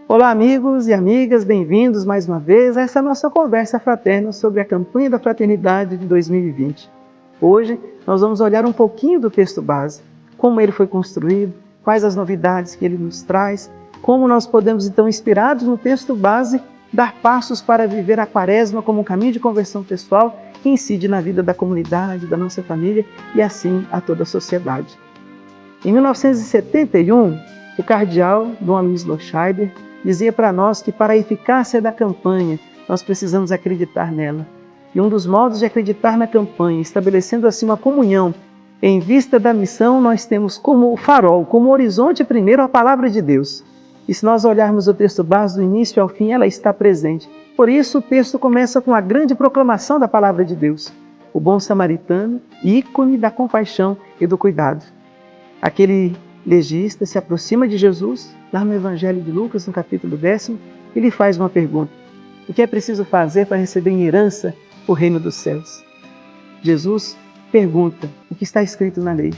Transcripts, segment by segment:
Olá, amigos e amigas, bem-vindos mais uma vez a essa nossa conversa fraterna sobre a campanha da fraternidade de 2020. Hoje nós vamos olhar um pouquinho do texto base, como ele foi construído, quais as novidades que ele nos traz, como nós podemos então, inspirados no texto base, dar passos para viver a Quaresma como um caminho de conversão pessoal que incide na vida da comunidade, da nossa família e assim a toda a sociedade. Em 1971, o cardeal Dom Aloysio Lorscheider dizia para nós que para a eficácia da campanha, nós precisamos acreditar nela. E um dos modos de acreditar na campanha, estabelecendo assim uma comunhão em vista da missão, nós temos como farol, como horizonte primeiro a palavra de Deus. E se nós olharmos o texto base do início ao fim, ela está presente. Por isso o texto começa com a grande proclamação da palavra de Deus. O bom samaritano, ícone da compaixão e do cuidado. Aquele legista se aproxima de Jesus, lá no Evangelho de Lucas, no capítulo 10, e lhe faz uma pergunta. O que é preciso fazer para receber em herança o reino dos céus? Jesus pergunta o que está escrito na lei.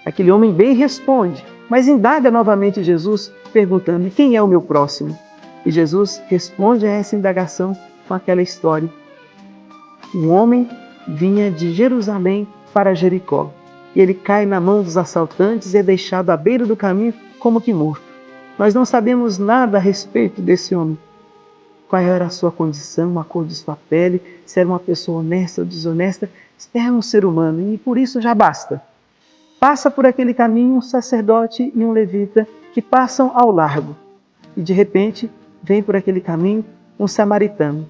Aquele homem bem responde, mas indaga novamente Jesus, perguntando, e quem é o meu próximo? E Jesus responde a essa indagação com aquela história. Um homem vinha de Jerusalém para Jericó. E ele cai na mão dos assaltantes e é deixado à beira do caminho como que morto. Nós não sabemos nada a respeito desse homem. Qual era a sua condição, a cor de sua pele, se era uma pessoa honesta ou desonesta, se era um ser humano, e por isso já basta. Passa por aquele caminho um sacerdote e um levita que passam ao largo. E de repente vem por aquele caminho um samaritano.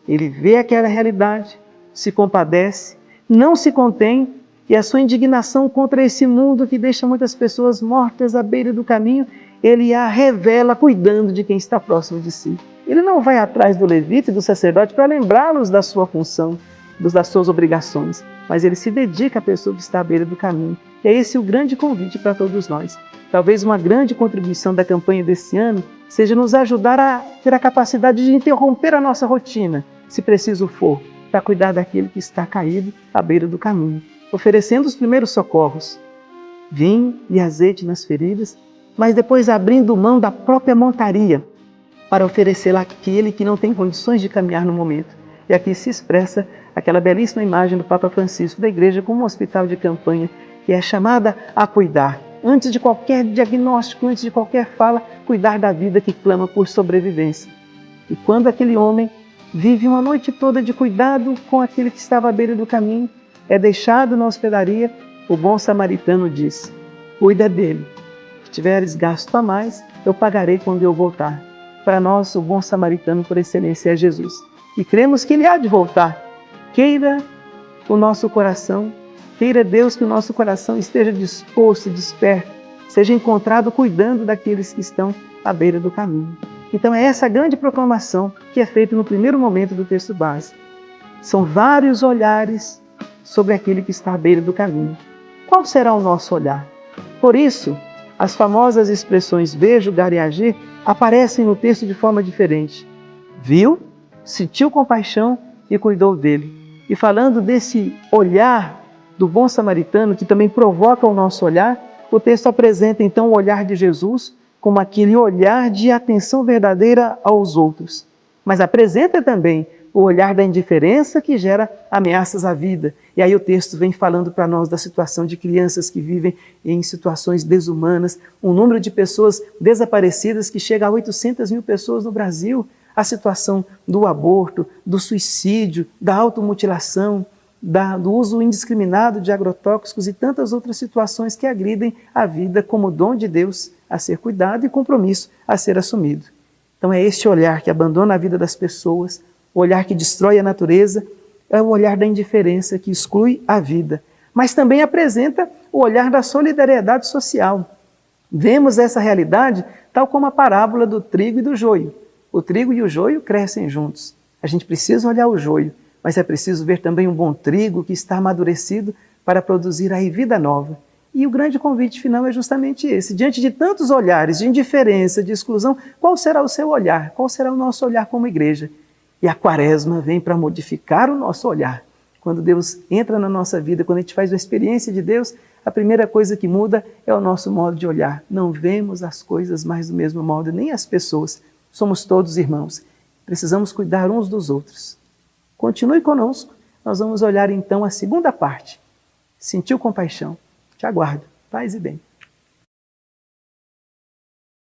Ele vê aquela realidade, se compadece, não se contém, e a sua indignação contra esse mundo que deixa muitas pessoas mortas à beira do caminho, ele a revela cuidando de quem está próximo de si. Ele não vai atrás do levita e do sacerdote para lembrá-los da sua função, das suas obrigações, mas ele se dedica à pessoa que está à beira do caminho. E é esse o grande convite para todos nós. Talvez uma grande contribuição da campanha desse ano seja nos ajudar a ter a capacidade de interromper a nossa rotina, se preciso for, para cuidar daquele que está caído à beira do caminho, oferecendo os primeiros socorros, vinho e azeite nas feridas, mas depois abrindo mão da própria montaria para oferecê-la àquele que não tem condições de caminhar no momento. E aqui se expressa aquela belíssima imagem do Papa Francisco da Igreja como um hospital de campanha que é chamada a cuidar. Antes de qualquer diagnóstico, antes de qualquer fala, cuidar da vida que clama por sobrevivência. E quando aquele homem vive uma noite toda de cuidado com aquele que estava à beira do caminho, é deixado na hospedaria, o bom samaritano diz, cuida dele. Se tiveres gasto a mais, eu pagarei quando eu voltar. Para nós, o bom samaritano por excelência é Jesus. E cremos que ele há de voltar. Queira o nosso coração, queira Deus que o nosso coração esteja disposto e desperto, seja encontrado cuidando daqueles que estão à beira do caminho. Então é essa grande proclamação que é feita no primeiro momento do texto base. São vários olhares sobre aquele que está à beira do caminho. Qual será o nosso olhar? Por isso, as famosas expressões ver, julgar e agir aparecem no texto de forma diferente. Viu, sentiu compaixão e cuidou dele. E falando desse olhar do bom samaritano, que também provoca o nosso olhar, o texto apresenta então o olhar de Jesus como aquele olhar de atenção verdadeira aos outros. Mas apresenta também o olhar da indiferença que gera ameaças à vida. E aí o texto vem falando para nós da situação de crianças que vivem em situações desumanas, um número de pessoas desaparecidas que chega a 800 mil pessoas no Brasil, a situação do aborto, do suicídio, da automutilação, do uso indiscriminado de agrotóxicos e tantas outras situações que agridem a vida como dom de Deus a ser cuidado e compromisso a ser assumido. Então é este olhar que abandona a vida das pessoas, o olhar que destrói a natureza, é o olhar da indiferença que exclui a vida, mas também apresenta o olhar da solidariedade social. Vemos essa realidade tal como a parábola do trigo e do joio. O trigo e o joio crescem juntos. A gente precisa olhar o joio, mas é preciso ver também um bom trigo que está amadurecido para produzir aí vida nova. E o grande convite final é justamente esse. Diante de tantos olhares de indiferença, de exclusão, qual será o seu olhar? Qual será o nosso olhar como igreja? E a Quaresma vem para modificar o nosso olhar. Quando Deus entra na nossa vida, quando a gente faz uma experiência de Deus, a primeira coisa que muda é o nosso modo de olhar. Não vemos as coisas mais do mesmo modo, nem as pessoas. Somos todos irmãos. Precisamos cuidar uns dos outros. Continue conosco. Nós vamos olhar então a segunda parte. Sentiu compaixão? Te aguardo. Paz e bem.